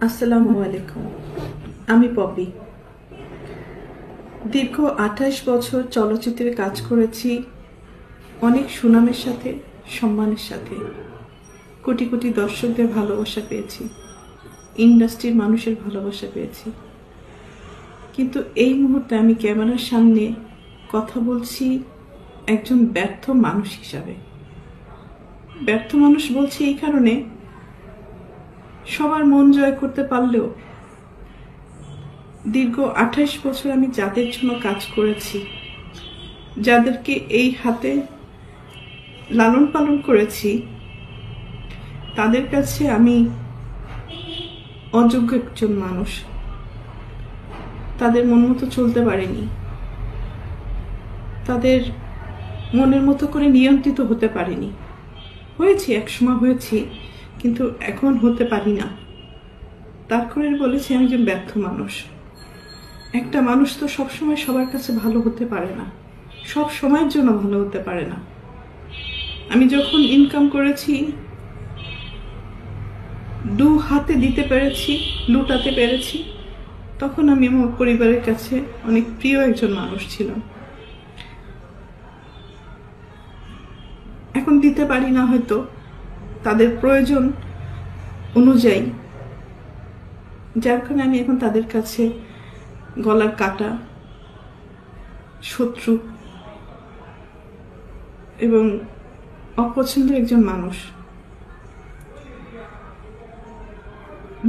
আসসালামু আলাইকুম। আমি পপি। দীর্ঘ 28 বছর চলচ্চিত্রে কাজ করেছি, অনেক সুনামের সাথে, সম্মানের সাথে। কোটি কোটি দর্শকদের ভালোবাসা পেয়েছি, ইন্ডাস্ট্রির মানুষের ভালোবাসা পেয়েছি। কিন্তু এই মুহূর্তে আমি ক্যামেরার সামনে কথা বলছি একজন ব্যর্থ মানুষ হিসাবে। ব্যর্থ মানুষ বলছি এই কারণে, সবার মন জয় করতে পারলেও দীর্ঘ 28 বছর আমি যাদের জন্য কাজ করেছি, যাদেরকে এই হাতে লালন পালন করেছি, তাদের কাছে আমি অযোগ্য একজন মানুষ। তাদের মন মতো চলতে পারিনি, তাদের মনের মতো করে নিয়ন্ত্রিত হতে পারিনি। হয়েছি, একসময় হয়েছি, কিন্তু এখন হতে পারি না। তার করে বলেছি আমি একজন ব্যর্থ মানুষ। একটা মানুষ তো সবসময় সবার কাছে ভালো হতে পারে না, সব সময়ের জন্য ভালো হতে পারে না। আমি যখন ইনকাম করেছি, দু হাতে দিতে পেরেছি, লুটাতে পেরেছি, তখন আমি আমার পরিবারের কাছে অনেক প্রিয় একজন মানুষ ছিলাম। এখন দিতে পারি না, হয়তো তাদের প্রয়োজন অনুযায়ী, যার কারণে আমি এখন তাদের কাছে গলার কাটা, শত্রু এবং অপছন্দের একজন মানুষ।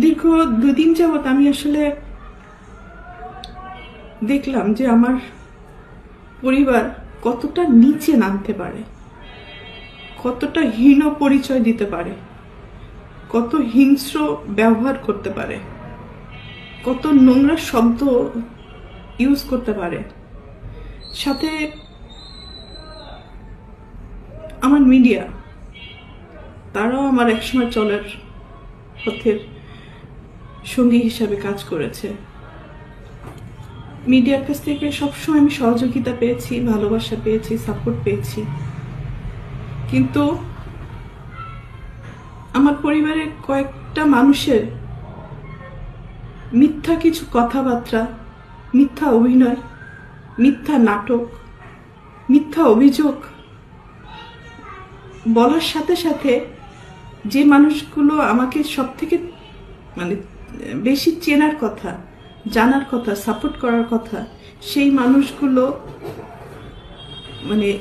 দীর্ঘ 2 দিন যাবৎ আমি আসলে দেখলাম যে আমার পরিবার কতটা নিচে নামতে পারে, কতটা হীন পরিচয় দিতে পারে, কত হিংস্র ব্যবহার করতে পারে, কত নোংরা শব্দ ইউজ করতে পারে। সাথে আমার মিডিয়া, তারাও আমার একসময় চলার পথের সঙ্গী হিসাবে কাজ করেছে। মিডিয়ার কাছ থেকে সবসময় আমি সহযোগিতা পেয়েছি, ভালোবাসা পেয়েছি, সাপোর্ট পেয়েছি। কিন্তু আমার পরিবারের কয়েকটা মানুষের মিথ্যা কিছু কথাবার্তা, মিথ্যা অভিনয়, মিথ্যা নাটক, মিথ্যা অভিযোগ বলার সাথে সাথে যে মানুষগুলো আমাকে সব থেকে বেশি চেনার কথা, জানার কথা, সাপোর্ট করার কথা, সেই মানুষগুলো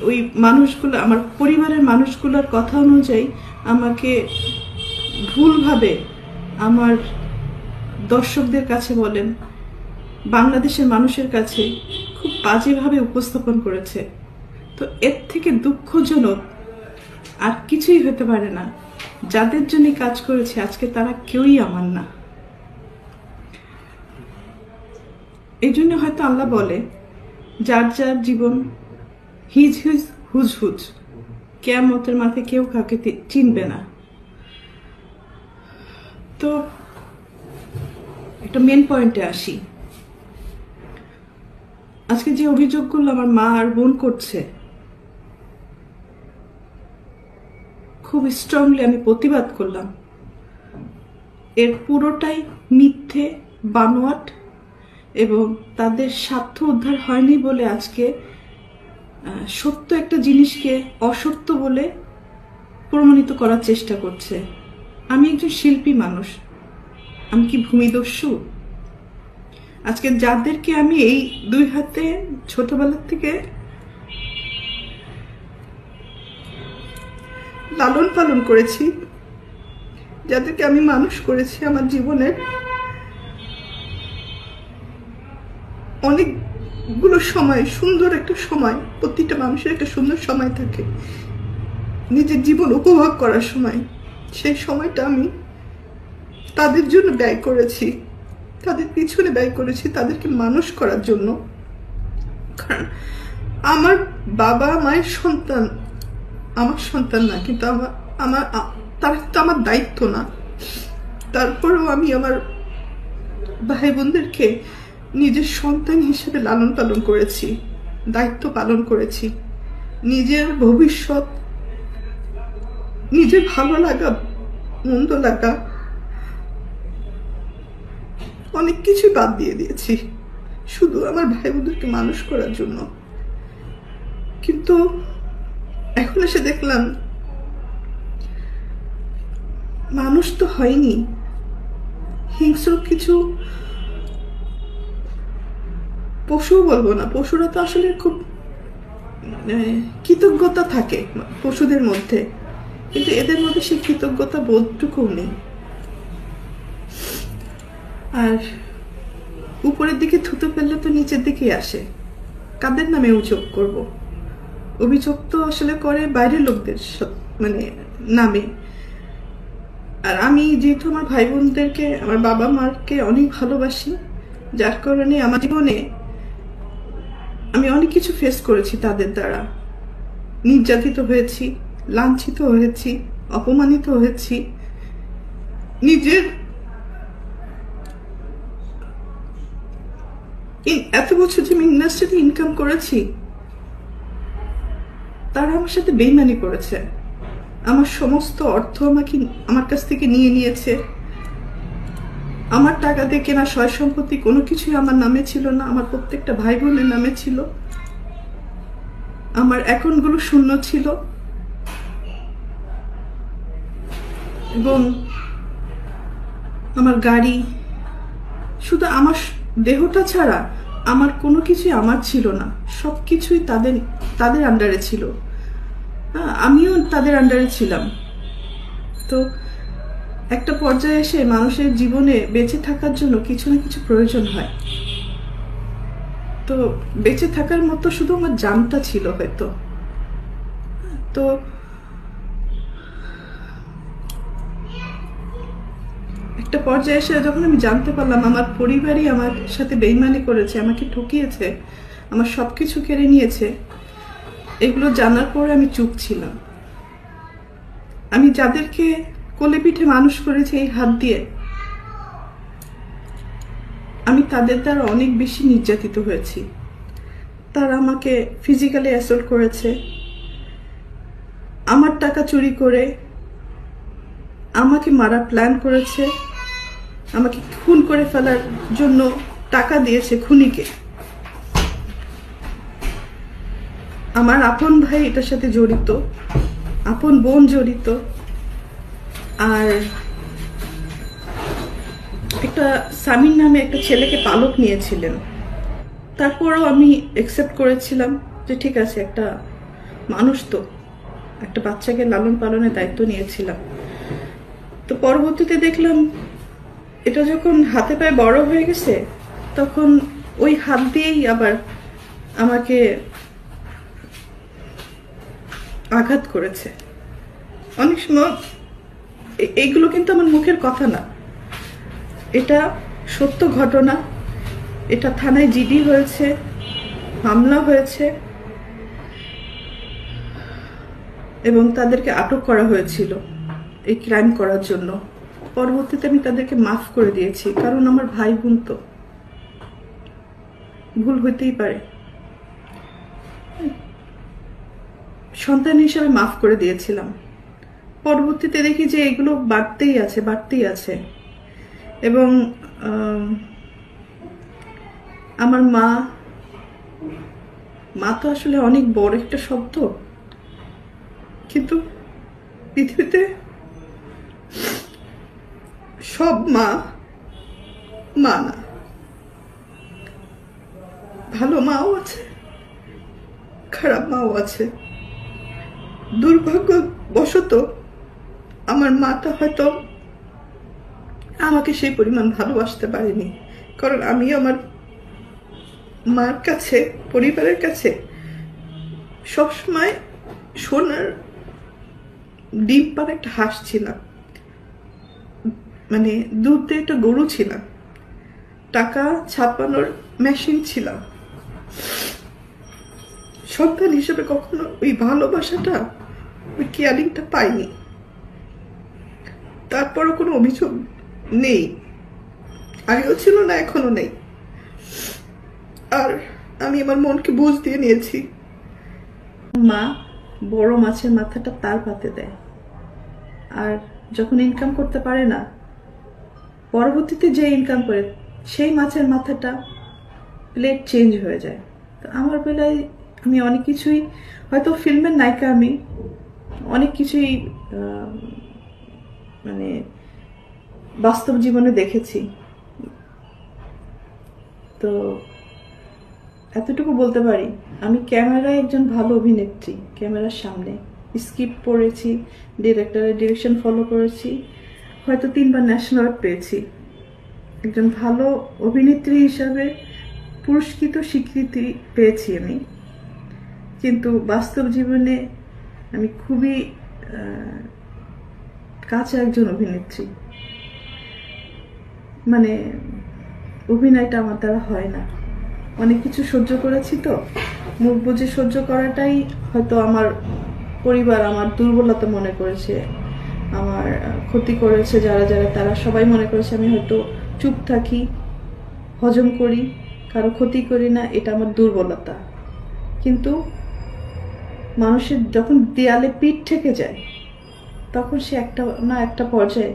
ওই মানুষগুলো, আমার পরিবারের মানুষগুলোর কথা অনুযায়ী আমাকে ভুলভাবে আমার দর্শকদের কাছে বলেন, বাংলাদেশের মানুষের কাছে খুব বাজেভাবে উপস্থাপন করেছে। তো এর থেকে দুঃখজনক আর কিছুই হতে পারে না। যাদের জন্য কাজ করেছে আজকে তারা কেউই আমার না। এই জন্য হয়তো আল্লাহ বলে, যার যার জীবন হিজ হিজ হুজ হুজ, কিয়ামতের মাঠে কেউ কাউকে চিনবে না। তো একটা মেন পয়েন্টে আসি। আজকে যে অভিযোগগুলো আমার মা আর বোন করছে, খুব স্ট্রংলি আমি প্রতিবাদ করলাম। এর পুরোটাই মিথ্যে, বানোয়াট, এবং তাদের স্বার্থ উদ্ধার হয়নি বলে আজকে সত্য একটা জিনিসকে অসত্য বলে প্রমাণিত করার চেষ্টা করছে। আমি একজন শিল্পী মানুষ, আমি কি ভূমিদস্যু? আজকে যাদেরকে আমি এই 2 হাতে ছোটবেলার থেকে লালন পালন করেছি, যাদেরকে আমি মানুষ করেছি, আমার জীবনের অনেকগুলো সময়, সুন্দর একটা সময়, প্রতিটা মানুষের একটা সুন্দর সময় থাকে নিজের জীবন উপভোগ করার সময়। সেই সময়টা আমি তাদের জন্য ব্যয় করেছি, তাদের পিছনে ব্যয় করেছি, তাদেরকে মানুষ করার জন্য। কারণ আমার বাবা মায়ের সন্তান আমার সন্তান না, কিন্তু তারা তো আমার দায়িত্ব না। তারপরেও আমি আমার ভাই বোনদেরকে নিজের সন্তান হিসেবে লালন পালন করেছি, দায়িত্ব পালন করেছি। নিজের ভবিষ্যৎ, নিজের ভালো লাগা, মন্দ লাগা অনেক কিছুই বাদ দিয়ে দিয়েছি শুধু আমার ভাই বোনদেরকে মানুষ করার জন্য। কিন্তু এখন এসে দেখলাম মানুষ তো হয়নি, হিংস্র কিছু পশু বলবো না, পশুরা তো আসলে খুব কৃতজ্ঞতা থাকে পশুদের মধ্যে, কিন্তু এদের মধ্যে সেই কৃতজ্ঞতা বোধটুকু নেই। আর উপরের দিকে থুতু ফেললে তো নিচের দিকেই আসে। কাদের নামে অভিযোগ করব? অভিযোগ তো আসলে করে বাইরের লোকদের মানে নামে। আর আমি যেহেতু আমার ভাই বোনদেরকে, আমার বাবা মাকে অনেক ভালোবাসি, যার কারণে আমার জীবনে আমি অনেক কিছু ফেস করেছি তাদের দ্বারা। নির্যাতিত হয়েছি, লাঞ্ছিত হয়েছি, অপমানিত হয়েছি। নিজের এত বছর যে আমি ইন্ডাস্ট্রিতে ইনকাম করেছি, তারা আমার সাথে বেইমানি করেছে। আমার সমস্ত অর্থ আমার কাছ থেকে নিয়ে নিয়েছে। আমার টাকা দিয়ে কেনা সয় সম্পত্তি কোনো কিছুই আমার নামে ছিল না, আমার প্রত্যেকটা ভাই বোনের নামে ছিল। আমার অ্যাকাউন্টগুলো শূন্য ছিল এবং আমার গাড়ি, শুধু আমার দেহটা ছাড়া আমার কোনো কিছুই আমার ছিল না। সবকিছুই তাদের আন্ডারে ছিল। আমিও তাদের আন্ডারে ছিলাম। তো একটা পর্যায়ে এসে মানুষের জীবনে বেঁচে থাকার জন্য কিছু না কিছু প্রয়োজন হয়। তো বেঁচে থাকার মতো শুধু আমার জানটা ছিল হয়তো। তো একটা পর্যায়ে এসে যখন আমি জানতে পারলাম আমার পরিবারই আমার সাথে বেইমানি করেছে, আমাকে ঠকিয়েছে, আমার সবকিছু কেড়ে নিয়েছে, এগুলো জানার পরে আমি চুপ ছিলাম। আমি যাদেরকে কোলে পিঠে মানুষ করেছি এই হাত দিয়ে, আমি তাদের দ্বারা অনেক বেশি নির্যাতিত হয়েছি। তারা আমাকে ফিজিক্যালি অ্যাসল্ট করেছে, আমার টাকা চুরি করে আমাকে মারার প্ল্যান করেছে, আমাকে খুন করে ফেলার জন্য টাকা দিয়েছে খুনিকে। আমার আপন ভাই এটার সাথে জড়িত, আপন বোন জড়িত, আর একটা সামিন নামে একটা ছেলেকে পালক নিয়েছিলেন। তারপরও আমি অ্যাকসেপ্ট করেছিলাম যে ঠিক আছে, একটা মানুষ তো, একটা বাচ্চাকে লালন পালনের দায়িত্ব নিয়েছিলাম। তো পরবর্তীতে দেখলাম এটা যখন হাতে পায়ে বড় হয়ে গেছে, তখন ওই হাত দিয়েই আবার আমাকে আঘাত করেছে। অনেক সময় এইগুলো কিন্তু আমার মুখের কথা না, এটা সত্য ঘটনা। এটা থানায় জিডি হয়েছে, মামলা হয়েছে এবং তাদেরকে আটক করা হয়েছিল এই ক্রাইম করার জন্য। পরবর্তীতে আমি তাদেরকে মাফ করে দিয়েছি, কারণ আমার ভাই বোন তো, ভুল হইতেই পারে। সন্তান হিসাবে মাফ করে দিয়েছিলাম। পরবর্তীতে দেখি যে এগুলো বাড়তেই আছে। এবং আমার মা তো আসলে অনেক বড় একটা শব্দ, কিন্তু পৃথিবীতে সব মা না, ভালো মাও আছে, খারাপ মাও আছে। দুর্ভাগ্যবশত আমার মাটা হয়তো আমাকে সেই পরিমাণ ভালোবাসতে পারেনি, কারণ আমি আমার মার কাছে, পরিবারের কাছে সবসময় সোনার ডিম পাড়া একটা হাঁস ছিলাম, মানে দুধ দিয়ে একটা গরু ছিলাম, টাকা ছাপানোর মেশিন ছিলাম। সন্তান হিসেবে কখনো ওই ভালোবাসাটা, ওই কেয়ারিংটা পাইনি। তারপরও কোনো অভিযোগ নেই, আগেও ছিল না, এখনো নেই। আর আমি আমার মনকে বুঝ দিয়ে নিয়েছি। মা বড় মাছের মাথাটা তার পাতে দেয়, আর যখন ইনকাম করতে পারে না, পরবর্তীতে যে ইনকাম করে সেই মাছের মাথাটা প্লেট চেঞ্জ হয়ে যায়। তো আমার বেলায় আমি অনেক কিছুই, হয়তো ফিল্মের নায়িকা, আমি অনেক কিছুই মানে বাস্তব জীবনে দেখেছি। তো এতটুকু বলতে পারি, আমি ক্যামেরায় একজন ভালো অভিনেত্রী। ক্যামেরার সামনে স্ক্রিপ্ট পড়েছি, ডিরেক্টরের ডিরেকশন ফলো করেছি, হয়তো 3বার ন্যাশনাল অ্যাওয়ার্ড পেয়েছি। একজন ভালো অভিনেত্রী হিসাবে পুরস্কৃত স্বীকৃতি পেয়েছি আমি। কিন্তু বাস্তব জীবনে আমি খুবই কাঁচা একজন অভিনেত্রী। মানে অভিনয়টা আমার দ্বারা হয় না। অনেক কিছু সহ্য করেছি, তো মুখ বুঝে সহ্য করাটাই হয়তো আমার পরিবার আমার দুর্বলতা মনে করেছে, আমার ক্ষতি করেছে যারা যারা, তারা সবাই মনে করেছে আমি হয়তো চুপ থাকি, হজম করি, কারো ক্ষতি করি না, এটা আমার দুর্বলতা। কিন্তু মানুষের যখন দেয়ালে পিঠ ঠেকে যায়, তখন সে একটা না একটা পর্যায়ে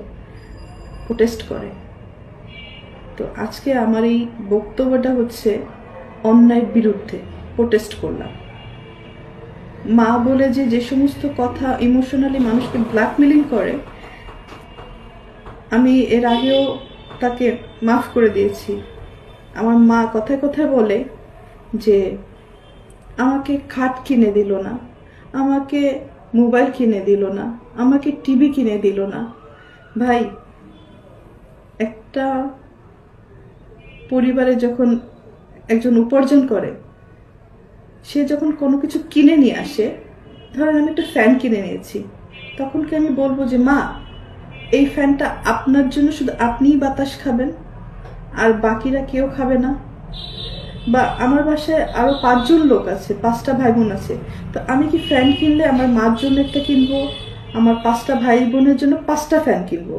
প্রোটেস্ট করে। তো আজকে আমার এই বক্তব্যটা হচ্ছে অন্যায়ের বিরুদ্ধে প্রোটেস্ট করলাম। মা বলে যে সমস্ত কথা ইমোশনালি মানুষকে ব্ল্যাকমেলিং করে, আমি এর আগেও তাকে মাফ করে দিয়েছি। আমার মা কথায় কথায় বলে যে আমাকে খাট কিনে দিল না, আমাকে মোবাইল কিনে দিল না, আমাকে টিভি কিনে দিল না। ভাই, একটা পরিবারে যখন একজন উপার্জন করে, সে যখন কোনো কিছু কিনে নিয়ে আসে, ধরেন আমি একটা ফ্যান কিনে নিয়েছি, তখন কি আমি বলবো যে মা এই ফ্যানটা আপনার জন্য শুধু আপনিই বাতাস খাবেন আর বাকিরা কেউ খাবে না? বা আমার বাসায় আরো 5 জন লোক আছে, 5টা ভাই বোন আছে, তো আমি কি ফ্যান কিনলে আমার মার জন্য একটা কিনবো, আমার 5টা ভাই বোনের জন্য 5টা ফ্যান কিনবো?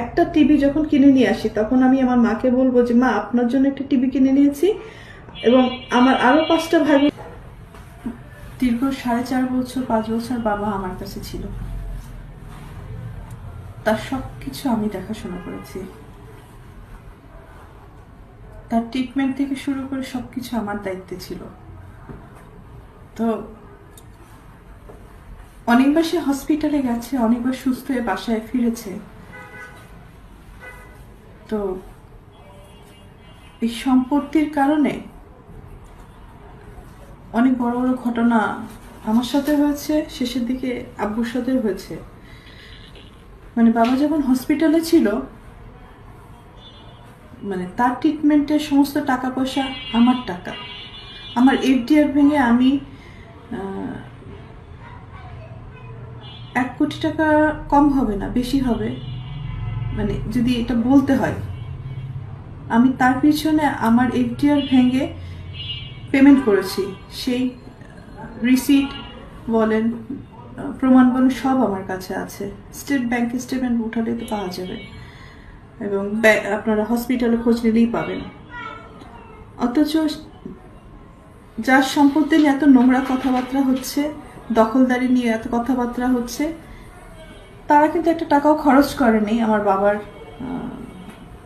একটা টিভি যখন কিনে নিয়ে আসি, তখন আমি আমার মাকে বলবো যে মা আপনার জন্য একটা টিভি কিনে নিয়েছি, এবং আমার আরো 5টা ভাই বোন। দীর্ঘ 4.5 বছর 5 বছর বাবা আমার কাছে ছিল, তার সবকিছু আমি দেখাশোনা করেছি। তার ট্রিটমেন্ট থেকে শুরু করে সবকিছু আমার দায়িত্বে ছিল। তো অনেকবার সে হসপিটালে গেছে, অনেকবার সুস্থ হয়ে বাসায় ফিরেছে। তো এই সম্পত্তির কারণে অনেক বড় বড় ঘটনা আমার সাথে হয়েছে, শেষের দিকে আব্বুর সাথে হয়েছে। মানে বাবা যখন হসপিটালে ছিল, মানে তার ট্রিটমেন্টের সমস্ত টাকা পয়সা আমার টাকা। আমার এফডিআর ভেঙে আমি 1 কোটি টাকা কম হবে না, বেশি হবে, মানে যদি এটা বলতে হয়। আমি তার পিছনে আমার এফডিআর ভেঙে পেমেন্ট করেছি। সেই রিসিট বলেন, প্রমাণ বলেন, সব আমার কাছে আছে। স্টেট ব্যাংকে স্টেটমেন্ট উঠালে তো পাওয়া যাবে, এবং আপনারা হসপিটালে খোঁজ নিলেই পাবেন। অথচ যার সম্পত্তি নিয়ে এত নোংরা কথাবার্তা হচ্ছে, দখলদারি নিয়ে এত কথাবার্তা হচ্ছে, তারা কিন্তু একটা টাকাও খরচ করেনি আমার বাবার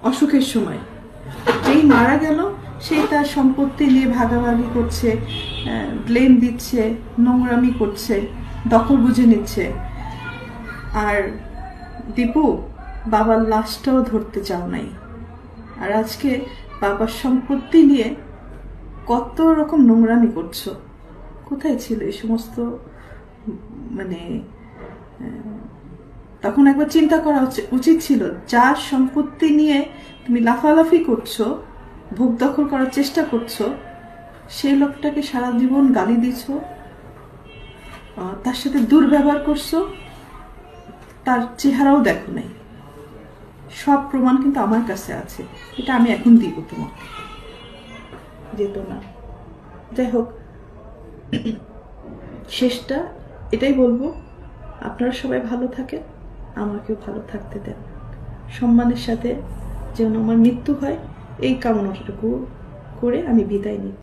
অসুখের সময়। যেই মারা গেল, সেই তার সম্পত্তি নিয়ে ভাগাভাগি করছে, ব্লেম দিচ্ছে, নোংরামি করছে, দখল বুঝে নিচ্ছে। আর দীপু, বাবার লাশটাও ধরতে চাও নাই। আর আজকে বাবার সম্পত্তি নিয়ে কত রকম নোংরামি করছো। কোথায় ছিল এই সমস্ত? মানে তখন একবার চিন্তা করা উচিত ছিল, যার সম্পত্তি নিয়ে তুমি লাফালাফি করছো, ভোগ দখল করার চেষ্টা করছো, সেই লোকটাকে সারা জীবন গালি দিচ্ছ, তার সাথে দুর্ব্যবহার করছো, তার চেহারাও দেখো নাই। সব প্রমাণ কিন্তু আমার কাছে আছে, এটা আমি এখন দিব তোমাকে, যেত না। যাই হোক, শেষটা এটাই বলবো, আপনারা সবাই ভালো থাকেন, আমাকেও ভালো থাকতে দেন, সম্মানের সাথে যেন আমার মৃত্যু হয়, এই কামনাটুকু করে আমি বিদায় নিই।